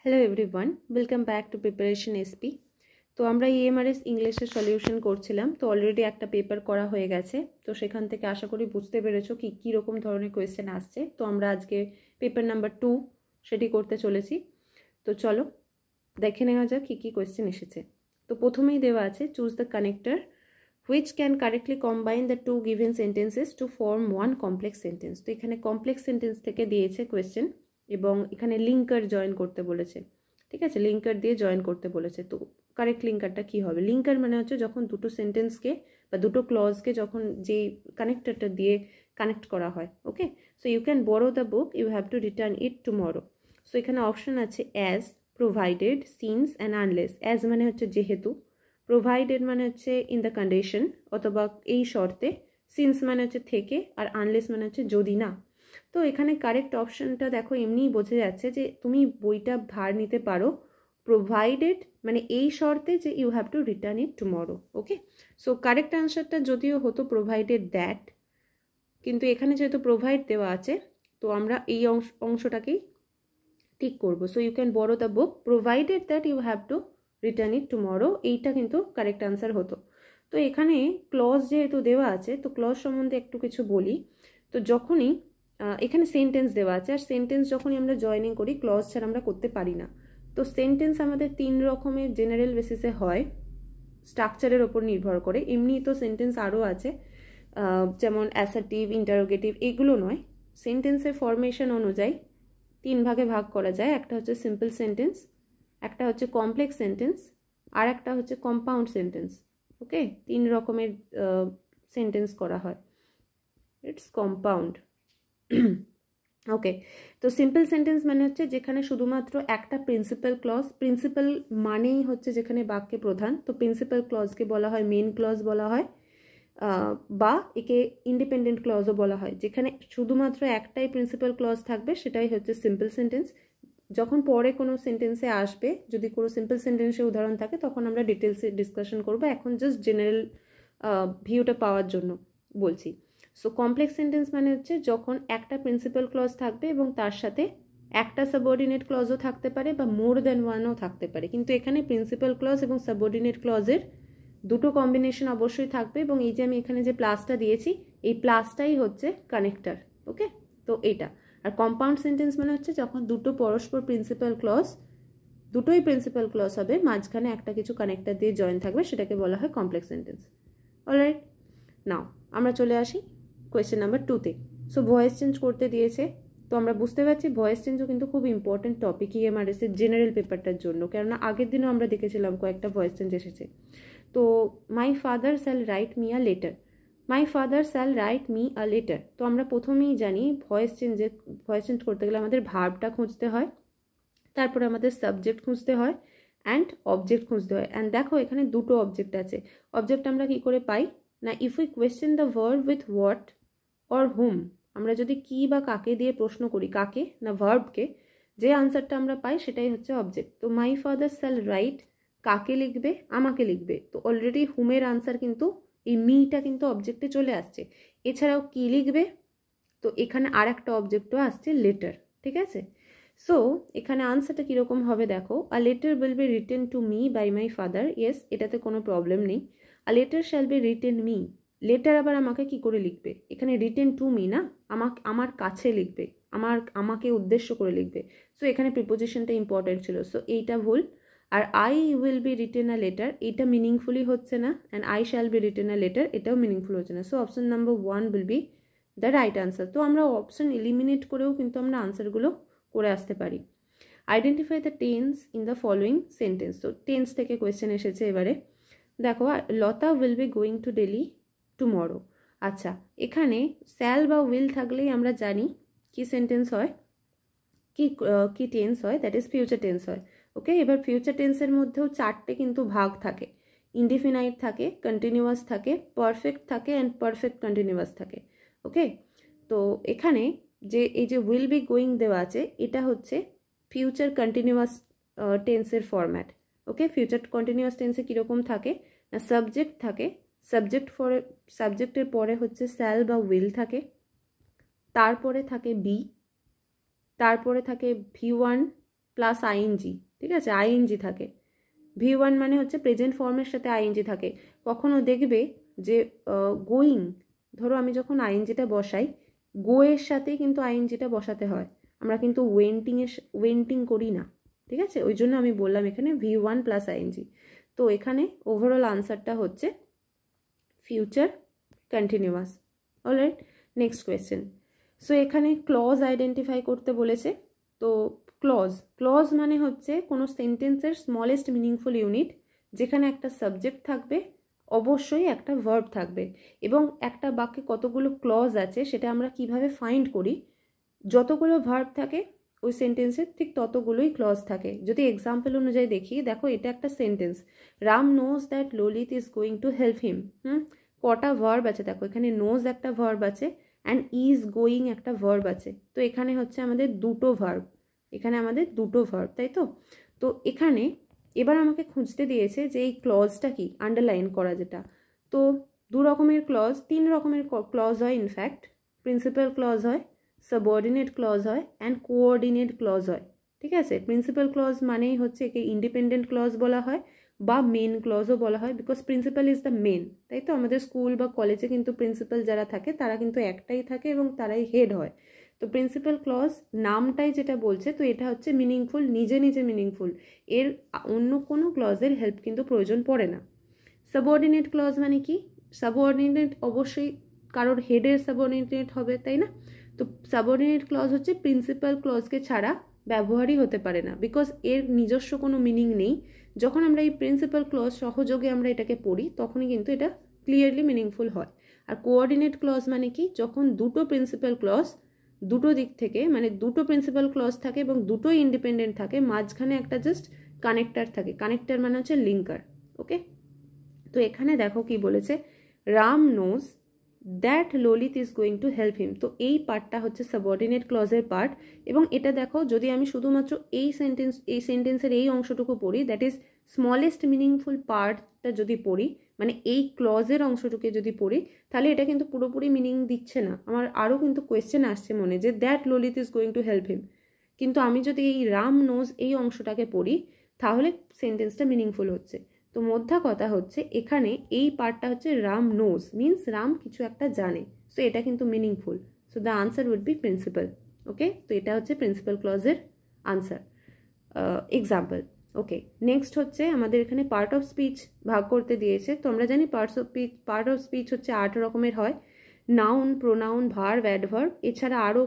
Hello everyone, welcome back to preparation SP. তো আমরা EMRS ইংলিশের সলিউশন করছিলাম। তো অলরেডি একটা পেপার করা হয়ে গেছে। তো সেখান থেকে আশা করি বুঝতে পেরেছো কী রকম ধরনের কোয়েশ্চেন আসছে। তো আমরা আজকে পেপার নাম্বার 2 সেটি করতে চলেছি। তো চলো দেখে নেওয়া যাক কী কোয়েশ্চেন এসেছে। তো প্রথমেই দেওয়া আছে choose the connector which can correctly combine the two given sentences to form one complex sentence। তো এখানে কমপ্লেক্স সেন্টেন্স থেকে দিয়েছে কোয়েশ্চেন এবং এখানে লিঙ্কার জয়েন করতে বলেছে। ঠিক আছে, লিঙ্কার দিয়ে জয়েন করতে বলেছে। তো কারেক্ট লিঙ্কারটা কি হবে? লিঙ্কার মানে হচ্ছে যখন দুটো সেন্টেন্সকে বা দুটো ক্লজকে যখন যে কানেক্টরটা দিয়ে কানেক্ট করা হয়। Okay, so you can borrow the book, you have to return it tomorrow. So এখানে অপশন আছে as, provided, since and unless. As মানে হচ্ছে যেহেতু, প্রোভাইডেড মানে হচ্ছে ইন দ্য কন্ডিশন অথবা এই শর্তে, সিন্স মানে হচ্ছে থেকে, আর আনলেস মানে হচ্ছে যদি না। তো এখানে কারেক্ট অপশনটা দেখো এমনিই বোঝা যাচ্ছে যে তুমি বইটা ধার নিতে পারো, প্রোভাইডেড মানে এই শর্তে যে you have to return it tomorrow. Okay, so correct অ্যান্সারটা যদিও হতো প্রোভাইডেড দ্যাট, কিন্তু এখানে যেহেতু প্রোভাইড দেওয়া আছে তো আমরা এই অংশটাকেই ঠিক করবো। So you can borrow the book provided that you have to return it tomorrow, এইটা কিন্তু কারেক্ট অ্যান্সার হতো। তো এখানে ক্লজ যেহেতু দেওয়া আছে তো ক্লজ সম্বন্ধে একটু কিছু বলি। তো যখনই এখানে সেন্টেন্স দেওয়া আছে, আর সেন্টেন্স যখনই আমরা জয়েনিং করি ক্লজ ছাড়া আমরা করতে পারি না। তো সেন্টেন্স আমাদের 3 রকমের জেনারেল বেসিসে হয়, স্ট্রাকচারের ওপর নির্ভর করে। এমনি তো সেন্টেন্স আরও আছে, যেমন অ্যাসার্টিভ, ইন্টারোগেটিভ, এগুলো নয়। সেন্টেন্সের ফরমেশন অনুযায়ী 3 ভাগে ভাগ করা যায়। একটা হচ্ছে সিম্পল সেন্টেন্স, একটা হচ্ছে কমপ্লেক্স সেন্টেন্স, আর একটা হচ্ছে কম্পাউন্ড সেন্টেন্স। ওকে, 3 রকমের সেন্টেন্স করা হয়। It's compound. ওকে, তো সিম্পল সেন্টেন্স মানে হচ্ছে যেখানে শুধুমাত্র একটা প্রিন্সিপাল ক্লজ, প্রিন্সিপাল মানেই হচ্ছে যেখানে বাক্যে প্রধান। তো প্রিন্সিপাল ক্লজকে বলা হয় মেন ক্লজ বলা হয়, বা একে ইন্ডিপেন্ডেন্ট ক্লজও বলা হয়। যেখানে শুধুমাত্র একটাই প্রিন্সিপাল ক্লজ থাকবে সেটাই হচ্ছে সিম্পল সেন্টেন্স। যখন পরে কোনো সেন্টেন্সে আসবে, যদি কোনো সিম্পল সেন্টেন্সের উদাহরণ থাকে তখন আমরা ডিটেলসে ডিসকাশন করবো। এখন জাস্ট জেনারেল ভিউটা পাওয়ার জন্য বলছি। সো কমপ্লেক্স সেন্টেন্স মানে হচ্ছে যখন একটা প্রিন্সিপাল ক্লজ থাকবে এবং তার সাথে একটা সাবঅর্ডিনেট ক্লজও থাকতে পারে বা মোর দ্যান ওয়ানও থাকতে পারে, কিন্তু এখানে প্রিন্সিপাল ক্লজ এবং সাবঅর্ডিনেট ক্লজের দুটো কম্বিনেশন অবশ্যই থাকবে। এবং এই যে আমি এখানে যে প্লাসটা দিয়েছি এই প্লাসটাই হচ্ছে কানেক্টর। ওকে, তো এইটা। আর কম্পাউন্ড সেন্টেন্স মানে হচ্ছে যখন দুটো পরস্পর প্রিন্সিপাল ক্লজ, দুটোই প্রিন্সিপাল ক্লজ হবে, মাঝখানে একটা কিছু কানেক্টর দিয়ে জয়েন থাকবে, সেটাকে বলা হয় কমপ্লেক্স সেন্টেন্স। অলরাইট, নাও আমরা চলে আসি কোয়েশ্চেন নাম্বার 2-তে। সো ভয়েস চেঞ্জ করতে দিয়েছে। তো আমরা বুঝতে পারছি ভয়েস চেঞ্জও কিন্তু খুব ইম্পর্টেন্ট টপিক ইএমআরএস এর জেনারেল পেপারটার জন্য, কেননা আগের দিনও আমরা দেখেছিলাম কয়েকটা ভয়েস চেঞ্জ এসেছে। তো my father shall write me a letter, my father shall write me a letter. তো আমরা প্রথমেই জানি ভয়েস চেঞ্জ করতে গেলে আমাদের ভার্বটা খুঁজতে হয়, তারপরে আমাদের সাবজেক্ট খুঁজতে হয়, অ্যান্ড অবজেক্ট খুঁজতে হয়। অ্যান্ড দেখো এখানে দুটো অবজেক্ট আছে। অবজেক্ট আমরা কি করে পাই না, if we question the verb with what or hmm, আমরা যদি কি বা কাকে দিয়ে প্রশ্ন করি, কাকে না ভার্বকে, যে আনসারটা আমরা পাই সেটাই হচ্ছে অবজেক্ট। তো মাই ফাদার শ্যাল রাইট কাকে লিখবে? আমাকে লিখবে। তো অলরেডি হুমের আনসার কিন্তু এই মিটা কিন্তু অবজেক্টে চলে আসছে। এছাড়াও কি লিখবে? তো এখানে আর একটা অবজেক্টও আসছে, লেটার। ঠিক আছে, সো এখানে আনসারটা কীরকম হবে দেখো, a letter will be written to me by my father. Yes, এটাতে কোনো প্রবলেম নেই। A letter shall be written me, letter আবার আমাকে কি করে লিখবে? এখানে রিটেন টু মি না, আমার কাছে লিখবে, আমাকে উদ্দেশ্য করে লিখবে। সো এখানে প্রিপোজিশনটা ইম্পর্টেন্ট ছিল, সো এইটা ভুল। আর I will be written a letter, এটা মিনিংফুলি হচ্ছে না, and I shall be written a letter, এটাও মিনিংফুল হচ্ছে না। So option number 1 will be the right answer. তো আমরা অপশন এলিমিনেট করেও কিন্তু আমরা আনসারগুলো করে আসতে পারি। Identify the tense in the following sentence. তো টেন্স থেকে কোয়েশ্চেন এসেছে। এবারে দেখো, Lata will be going to Delhi tomorrow. আচ্ছা, এখানে শ্যাল বা উইল থাকলেই আমরা জানি কি সেন্টেন্স হয়, কি টেন্স হয়, দ্যাট ইজ ফিউচার টেন্স হয়। ওকে, এবার ফিউচার টেন্সের মধ্যেও 4টে কিন্তু ভাগ থাকে। ইনডিফিনাইট থাকে, কন্টিনিউয়াস থাকে, পারফেক্ট থাকে, অ্যান্ড পারফেক্ট কন্টিনিউয়াস থাকে। ওকে, তো এখানে যে এই যে উইল বি গোয়িং দেওয়া আছে এটা হচ্ছে ফিউচার কন্টিনিউয়াস টেন্সের ফরম্যাট। ওকে, ফিউচার কন্টিনিউয়াস টেন্সে কীরকম থাকে না, সাবজেক্ট থাকে, সাবজেক্টের পরে হচ্ছে শ্যাল বা উইল থাকে, তারপরে থাকে বি, তারপরে থাকে V1, প্লাস আইএনজি, ঠিক আছে, আইএনজি থাকে। V1 মানে হচ্ছে প্রেজেন্ট ফর্মের সাথে আইএনজি থাকে। কখনো দেখবে যে গোয়িং, ধরো আমি যখন আইএনজিটা বসাই, গো এর সাথেই কিন্তু আইএনজিটা বসাতে হয়, আমরা কিন্তু ওয়েন্টিং করি না, ঠিক আছে। ওই জন্য আমি বললাম এখানে V1 প্লাস আইএনজি। তো এখানে ওভারঅল আনসারটা হচ্ছে future continuous. Alright, next question. So এখানে ক্লজ আইডেন্টিফাই করতে বলেছে। তো ক্লজ মানে হচ্ছে কোনো সেন্টেন্সের স্মলেস্ট মিনিংফুল ইউনিট, যেখানে একটা সাবজেক্ট থাকবে, অবশ্যই একটা ভার্ব থাকবে, এবং একটা বাক্যে কতগুলো ক্লজ আছে সেটা আমরা কিভাবে ফাইন্ড করি, যতগুলো ভার্ব থাকে ওই সেন্টেন্সের ঠিক ততগুলোই ক্লজ থাকে। যদি এক্সাম্পল অনুযায়ী দেখি, দেখো এটা একটা sentence, Ram knows that Lalit is going to help him. কটা ভার্ব আছে দেখো, এখানে নোজ একটা ভার্ব আছে অ্যান্ড ইজ গোয়িং একটা ভার্ব আছে। তো এখানে হচ্ছে আমাদের দুটো ভার্ব, তাই তো। তো এখানে এবার আমাকে খুঁজতে দিয়েছে যে এই ক্লজটা কি, আন্ডারলাইন করা যেটা। তো দু রকমের ক্লজ, তিন রকমের ক্লজ হয় ইনফ্যাক্ট। প্রিন্সিপাল ক্লজ হয়, সাবঅর্ডিনেট ক্লজ হয় অ্যান্ড কোঅর্ডিনেট ক্লজ হয়, ঠিক আছে। প্রিন্সিপাল ক্লজ মানেই হচ্ছে একে ইন্ডিপেন্ডেন্ট ক্লজ বলা হয় বা মেন ক্লজও বলা হয়, because principal is the main, তাই তো। আমাদের স্কুল বা কলেজে কিন্তু প্রিন্সিপাল যারা থাকে তারা কিন্তু একটাই থাকে এবং তারাই হেড হয়। তো প্রিন্সিপাল ক্লজ নামটাই যেটা বলছে, তো এটা হচ্ছে মিনিংফুল, নিজে নিজে মিনিংফুল, এর অন্য কোনো ক্লজের হেল্প কিন্তু প্রয়োজন পড়ে না। সাবঅর্ডিনেট ক্লজ মানে কি, সাবঅর্ডিনেট অবশ্যই কারোর হেডের সাবঅর্ডিনেট হবে, তাই না। তো সাবঅর্ডিনেট ক্লজ হচ্ছে প্রিন্সিপাল ক্লজকে ছাড়া ব্যবহারই হতে পারে না, বিকজ এর নিজস্ব কোনো মিনিং নেই। যখন আমরা এই প্রিন্সিপাল ক্লজ সহযোগে আমরা এটাকে পড়ি, তখনই কিন্তু এটা ক্লিয়ারলি মিনিংফুল হয়। আর কোঅর্ডিনেট ক্লজ মানে কি, যখন দুটো প্রিন্সিপাল ক্লজ দুটো দিক থেকে, মানে দুটো প্রিন্সিপাল ক্লজ থাকে এবং দুটোই ইন্ডিপেন্ডেন্ট থাকে, মাঝখানে একটা জাস্ট কানেক্টার থাকে। কানেক্টার মানে হচ্ছে লিঙ্কার, ওকে। তো এখানে দেখো কি বলেছে, Ram knows that Lalit is going to help him. তো এই পার্টটা হচ্ছে সাবঅর্ডিনেট ক্লজের পার্ট, এবং এটা দেখো যদি আমি শুধুমাত্র এই সেন্টেন্সের এই অংশটুকু পড়ি, দ্যাট ইজ স্মলেস্ট মিনিংফুল পার্টটা যদি পড়ি, মানে এই ক্লজের অংশটুকে যদি পড়ি, তাহলে এটা কিন্তু পুরোপুরি মিনিং দিচ্ছে না। আমার আরও কিন্তু কোয়েশ্চেন আসছে মনে, যে that Lalit is going to help him, কিন্তু আমি যদি এই রাম নোজ এই অংশটাকে পড়ি, তাহলে সেন্টেন্সটা মিনিংফুল হচ্ছে। তো মোদ্দা কথা হচ্ছে এখানে এই পার্টটা হচ্ছে রাম নোজ, মিনস রাম কিছু একটা জানে, সো এটা কিন্তু meaningful. So the answer would be principal, okay. তো এটা হচ্ছে প্রিন্সিপাল ক্লজের আনসার, এক্সাম্পল, ওকে। নেক্সট হচ্ছে আমাদের এখানে পার্ট অফ স্পিচ ভাগ করতে দিয়েছে। তো আমরা জানি পার্ট অফ স্পিচ হচ্ছে 8 রকমের হয়, নাউন, প্রোনাউন, ভার্ব, অ্যাডভার্ব, এছাড়া আরও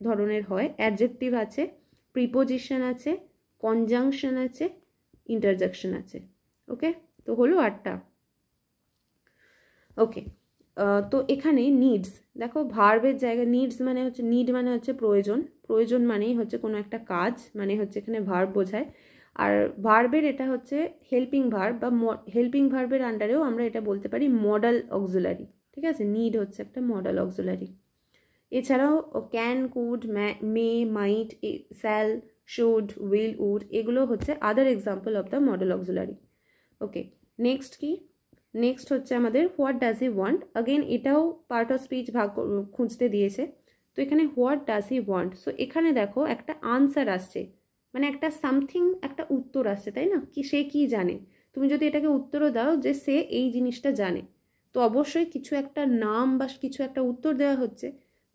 ধরনের হয়, অ্যাডজেক্টিভ আছে, প্রিপোজিশন আছে, কনজাংশন আছে, ইন্টারজেকশন আছে, ওকে। তো হলো 8টা, ওকে। তো এখানে নিডস, দেখো ভার্বের জায়গায় নিডস মানে হচ্ছে, নিড মানে হচ্ছে প্রয়োজন, প্রয়োজন মানেই হচ্ছে কোনো একটা কাজ, মানে হচ্ছে এখানে ভার্ব বোঝায়। আর ভার্বের এটা হচ্ছে হেল্পিং ভার্ব, বা হেল্পিং ভার্বের আন্ডারেও আমরা এটা বলতে পারি মডাল অক্সিলারি, ঠিক আছে। নিড হচ্ছে একটা মডাল অক্সিলারি। এছাড়াও can, could, may, might, shall, should, will, would, এগুলো হচ্ছে other example of the modal auxiliary, okay. Next কি, নেক্সট হচ্ছে আমাদের what does he want. Again এটাও পার্ট অফ স্পিচ ভাগ খুঁজতে দিয়েছে। তো এখানে what does he want, so এখানে দেখো একটা আনসার আসছে, মানে একটা সামথিং, একটা উত্তর আসছে, তাই না, কি সে কি জানে। তুমি যদি এটাকে উত্তরও দাও যে সে এই জিনিসটা জানে, তো অবশ্যই কিছু একটা নাম বা কিছু একটা উত্তর দেওয়া হচ্ছে।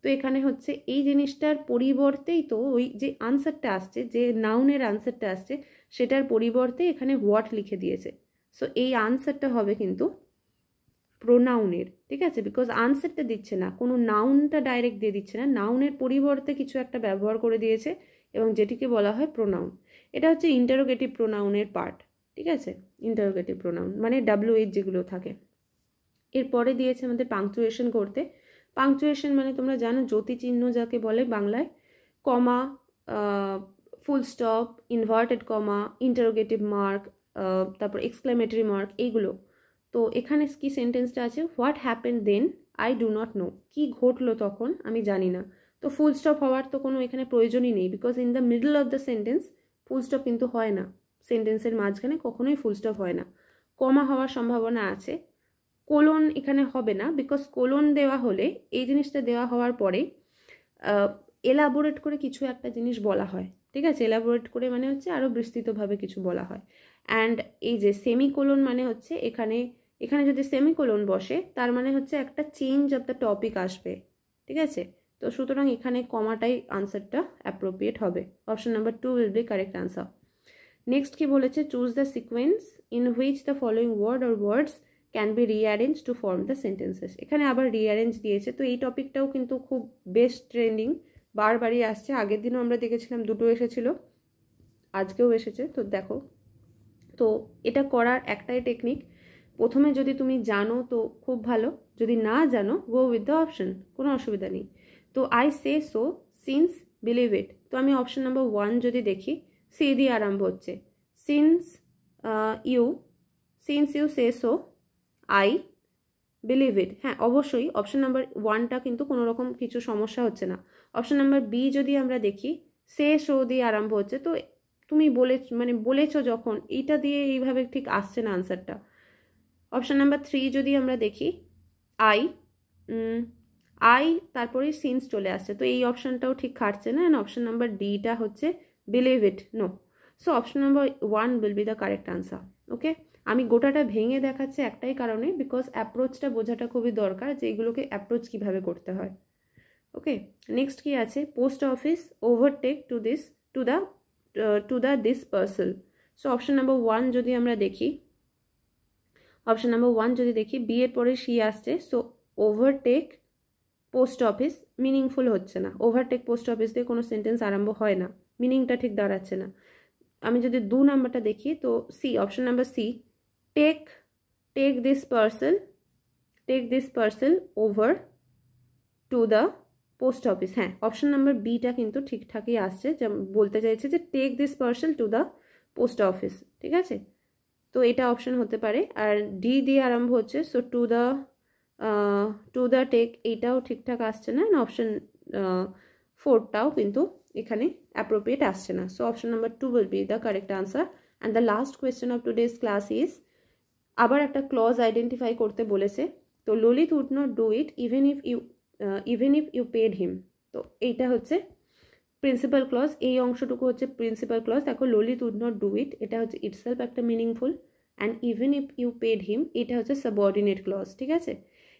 তো এখানে হচ্ছে এই জিনিসটার পরিবর্তেই তো ওই যে আনসারটা আসছে, যে নাউনের আনসারটা আসছে, সেটার পরিবর্তে এখানে হোয়াট লিখে দিয়েছে। সো এই আনসারটা হবে কিন্তু প্রোনাউনের, ঠিক আছে, বিকজ আনসারটা দিচ্ছে না, কোনো নাউনটা ডাইরেক্ট দিয়ে দিচ্ছে না, নাউনের পরিবর্তে কিছু একটা ব্যবহার করে দিয়েছে, এবং যেটিকে বলা হয় প্রোনাউন। এটা হচ্ছে ইন্টারোগেটিভ প্রোনাউনের পার্ট, ঠিক আছে। ইন্টারোগেটিভ প্রোনাউন মানে WH যেগুলো থাকে। এরপরে দিয়েছে আমাদের পাংচুয়েশন করতে। পাংচুয়েশন মানে তোমরা জানো জ্যোতিচিহ্ন যাকে বলে বাংলায়, comma, full stop, inverted comma, interrogative mark, তারপর এক্সক্লেমেটরি মার্ক, এইগুলো। তো এখানে কি সেন্টেন্সটা আছে, what happen then I do not know, কি ঘটলো তখন আমি জানি না। তো ফুল স্টপ হওয়ার তো কোনো এখানে প্রয়োজনই নেই, because in the middle of the sentence full stop কিন্তু হয় না, সেন্টেন্সের মাঝখানে কখনোই ফুল স্টপ হয় না। কমা হওয়ার সম্ভাবনা আছে, কোলন এখানে হবে না, বিকজ কোলন দেওয়া হলে এই জিনিসটা দেওয়া হওয়ার পরে এলাবোরেট করে কিছু একটা জিনিস বলা হয়, ঠিক আছে, এলাবোরেট করে মানে হচ্ছে আরও বিস্তৃতভাবে কিছু বলা হয়। অ্যান্ড এই যে সেমিকোলন মানে হচ্ছে এখানে যদি সেমিকোলন বসে তার মানে হচ্ছে একটা চেঞ্জ অফ দ্য টপিক আসবে, ঠিক আছে। তো সুতরাং এখানে কমাটাই আনসারটা অ্যাপ্রোপ্রিয়েট হবে। Option number 2 will be correct answer. Next কি বলেছে, choose the sequence in which the following word or words can be rearrange to form the sentences. এখানে আবার রিঅ্যারেঞ্জ দিয়েছে, তো এই টপিকটাও কিন্তু খুব বেস্ট ট্রেন্ডিং, বারবারই আসছে। আগের দিনও আমরা দেখেছিলাম দুটো এসেছিল, আজকেও এসেছে। তো দেখো, তো এটা করার একটাই টেকনিক, প্রথমে যদি তুমি জানো তো খুব ভালো, যদি না জানো গো উইথ দ্য অপশন, কোনো অসুবিধা নেই। তো I say so since believe it, তো আমি অপশন নাম্বার 1 যদি দেখি, সি দিয়ে আরম্ভ হচ্ছে, since you say so I believe it. হ্যাঁ অবশ্যই অপশন নাম্বার 1টা কিন্তু কোনো রকম কিছু সমস্যা হচ্ছে না। অপশন নাম্বার বি যদি আমরা দেখি, সে শো দিয়ে আরম্ভ হচ্ছে, তো তুমি বলেছো যখন, এইটা দিয়ে এইভাবে ঠিক আসছে না আনসারটা। অপশন নাম্বার 3 যদি আমরা দেখি, আই তারপরে সিন্স চলে আসছে, তো এই অপশনটাও ঠিক খাটছে না। অ্যান্ড অপশন নাম্বার ডিটা হচ্ছে believe it, no. So option number 1 will be the correct answer. Okay, আমি গোটাটা ভেঙে দেখাচ্ছি একটাই কারণে, বিকজ অ্যাপ্রোচটা বোঝাটা খুবই দরকার যে এগুলোকে অ্যাপ্রোচ কীভাবে করতে হয়। ওকে, নেক্সট কি আছে, post office overtake to the this parcel. So option number 1 যদি আমরা দেখি, অপশন নাম্বার 1 যদি দেখি, বি এর পরে সি আসছে, so overtake post office meaningful হচ্ছে না, ওভারটেক পোস্ট অফিস দিয়ে কোনো সেন্টেন্স আরম্ভ হয় না, মিনিংটা ঠিক দাঁড়াচ্ছে না। আমি যদি 2 নাম্বারটা দেখি, তো C, option number C, take this parcel over to the post office. হ্যাঁ অপশন নাম্বার বিটা কিন্তু ঠিকঠাকই আসছে, যা বলতে চাইছে যে take this parcel to the post office, ঠিক আছে। তো এটা অপশন হতে পারে। আর ডি দিয়ে আরম্ভ হচ্ছে, সো টু দ্য টেক, এইটাও ঠিকঠাক আসছে না। অপশন 4টাও কিন্তু এখানে অ্যাপ্রোপ্রিয়েট আসছে না। So option number 2 will be the correct answer. And the last question of today's class is, আবার একটা ক্লজ আইডেন্টিফাই করতে বলেছে। তো Lalit would not do it even if you paid him. তো এইটা হচ্ছে প্রিন্সিপাল ক্লজ, এই অংশটুকু হচ্ছে প্রিন্সিপাল ক্লজ। দেখো, Lalit would not do it, এটা হচ্ছে ইটসেলফ একটা meaningful. And even if you paid him, এটা হচ্ছে সাবঅর্ডিনেট ক্লজ, ঠিক আছে।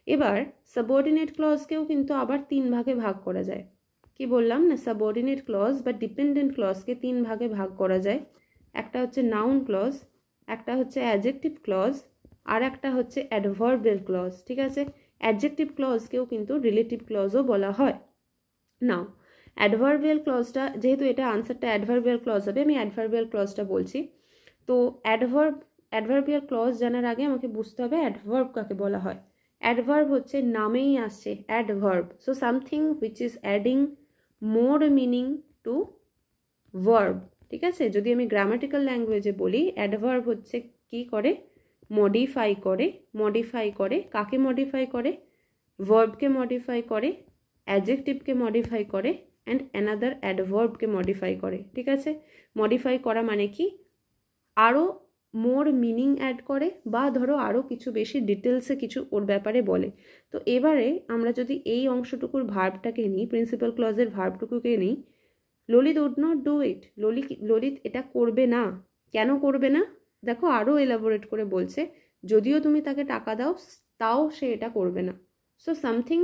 এবার সাবঅর্ডিনেট ক্লজকেও কিন্তু আবার 3 ভাগে ভাগ করা যায়। কি বললাম না, সাবঅর্ডিনেট ক্লজ বা ডিপেন্ডেন্ট ক্লজকে 3 ভাগে ভাগ করা যায়। একটা হচ্ছে নাউন ক্লজ, একটা হচ্ছে অ্যাডজেক্টিভ ক্লজ, আর একটা হচ্ছে অ্যাডভার্বিয়াল ক্লজ, ঠিক আছে। অ্যাডজেক্টিভ ক্লজকেও কিন্তু রিলেটিভ ক্লজও বলা হয়। নাও অ্যাডভার্বিয়াল ক্লজটা, যেহেতু এটা আনসারটা অ্যাডভার্বিয়াল ক্লজ হবে, আমি অ্যাডভার্বিয়াল ক্লজটা বলছি। তো অ্যাডভার্বিয়াল ক্লজ জানার আগে আমাকে বুঝতে হবে অ্যাডভার্ব কাকে বলা হয়। অ্যাডভার্ব হচ্ছে নামেই আসছে adverb, so something which is adding more meaning to verb, ঠিক আছে। যদি আমি গ্রামাটিক্যাল ল্যাঙ্গুয়েজে বলি, অ্যাডভার্ব হচ্ছে কি করে, মডিফাই করে, কাকে মডিফাই করে, ভার্বকে মডিফাই করে, অ্যাডজেক্টিভকে মডিফাই করে, অ্যান্ড অ্যানাদার অ্যাডভার্বকে মডিফাই করে, ঠিক আছে। মডিফাই করা মানে কি, আরও মোর মিনিং অ্যাড করে, বা ধরো আরও কিছু বেশি ডিটেলসে কিছু ওর ব্যাপারে বলে। তো এবারে আমরা যদি এই অংশটুকুর ভার্বটাকে নিই, প্রিন্সিপাল ক্লজের ভার্বটুকুকে নিই, Lalit would not do it, Lalit এটা করবে না। কেন করবে না, দেখো আরও এলাবোরেট করে বলছে, যদিও তুমি তাকে টাকা দাও তাও সে এটা করবে না। সো সামথিং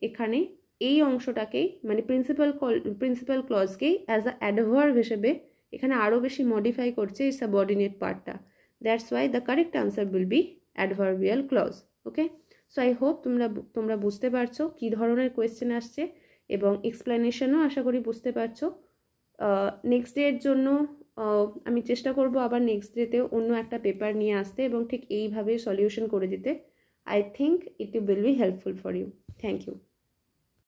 এখানে এই অংশটাকেই মানে প্রিন্সিপাল ক্লজকেই অ্যাজ আ অ্যাডভার্ব হিসেবে এখানে আরও বেশি মডিফাই করছে এই সাবঅর্ডিনেট পার্টটা। That's why the correct answer will be adverbial clause. Okay, so I hope তোমরা বুঝতে পারছো কী ধরনের কোয়েশ্চেন আসছে, এবং এক্সপ্লেনেশনও আশা করি বুঝতে পারছো। নেক্সট ডের জন্য আমি চেষ্টা করব আবার নেক্সট ডেতে অন্য একটা পেপার নিয়ে আসতে এবং ঠিক এইভাবে সলিউশন করে দিতে। I think it will be helpful for you. Thank you.